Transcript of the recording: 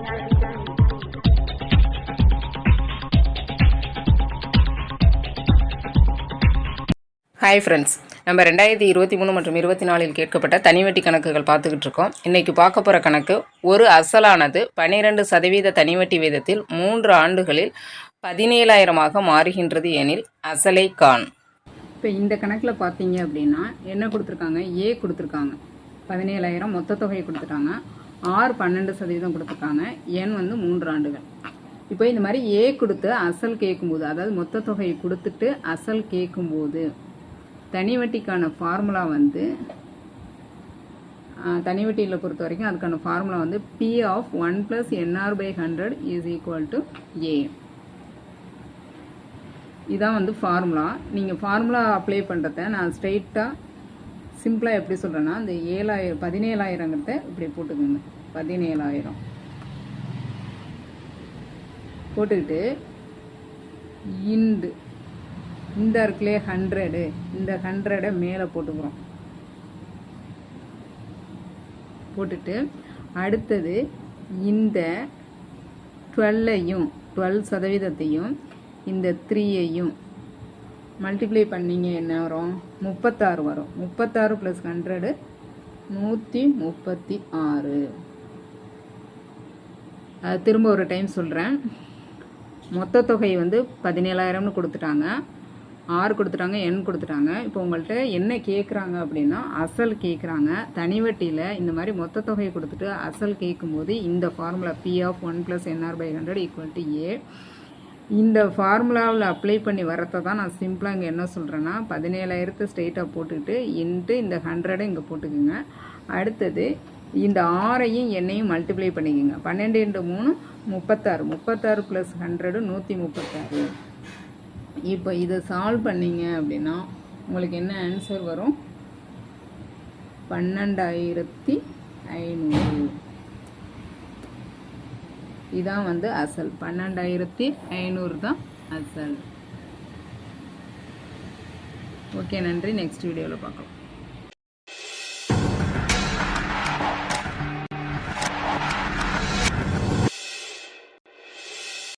Hi friends, நம்ம 2023 மற்றும் 24 கேட்கப்பட்ட தனிவட்டி கணக்குகள் பார்த்துக்கிட்டு இருக்கோம். இன்றைக்கி பார்க்க போகிற கணக்கு, ஒரு அசலானது 12% தனிவட்டி வீதத்தில் 3 ஆண்டுகளில் 17,000 மாறுகின்றது எனில் அசலை காண். இப்போ இந்த கணக்கில் பார்த்தீங்க அப்படின்னா என்ன கொடுத்துருக்காங்க? ஏ கொடுத்துருக்காங்க 17,000 மொத்த தொகையை கொடுத்துட்டாங்க. ஆர் 12% கொடுத்துருக்காங்க. என் 3 ஆண்டுகள். இப்போ இந்த மாதிரி ஏ கொடுத்து அசல் கேட்கும்போது, அதாவது மொத்த தொகையை கொடுத்துட்டு அசல் கேட்கும்போது தனிவட்டிக்கான ஃபார்முலா தனிவட்டியில் பொறுத்த வரைக்கும் அதுக்கான formula P of 1 plus NR/100 is equal to A. இதான் ஃபார்முலா. நீங்கள் ஃபார்முலா அப்ளை பண்ணுறத நான் ஸ்ட்ரெயிட்டாக சிம்பிளாக எப்படி சொல்கிறேன்னா, இந்த 17,000 இப்படி போட்டுக்கோங்க. 17,000 போட்டுக்கிட்டு இந்த இருக்குல்லே 100, இந்த 100 மேலே போட்டுக்கிறோம். போட்டுட்டு அடுத்தது இந்த 12% இந்த 3 மல்டிப்ளை பண்ணிங்க என்ன வரும்? 36 வரும். 36 + 100 136. அது திரும்ப ஒரு டைம் சொல்கிறேன். மொத்த தொகை 17,000 கொடுத்துட்டாங்க. ஆர் கொடுத்துட்டாங்க, என் கொடுத்துட்டாங்க. இப்போ உங்கள்கிட்ட என்ன கேட்குறாங்க அப்படின்னா, அசல் கேட்குறாங்க. தனிவட்டியில் இந்த மாதிரி மொத்த தொகையை கொடுத்துட்டு அசல் கேட்கும்போது இந்த formula P of 1 plus NR/100 equal to A, இந்த ஃபார்முலாவில் அப்ளை பண்ணி வரத்தை தான் நான் சிம்பிளாக இங்கே என்ன சொல்கிறேன்னா, 17,000 ஸ்ட்ரெயிட்டாக போட்டுக்கிட்டு இந்த 100 இங்கே போட்டுக்குங்க. அடுத்தது இந்த ஆரையும் எண்ணையும் மல்டிப்ளை பண்ணிக்கோங்க. 12 × 3 36. 36 + 100 136. இப்போ இதை சால்வ் பண்ணிங்க அப்படின்னா உங்களுக்கு என்ன ஆன்சர் வரும்? 12,500. இதான் அசல். 12,500 தான் அசல். ஓகே, நன்றி. நெக்ஸ்ட் வீடியோவில் பார்க்கலாம்.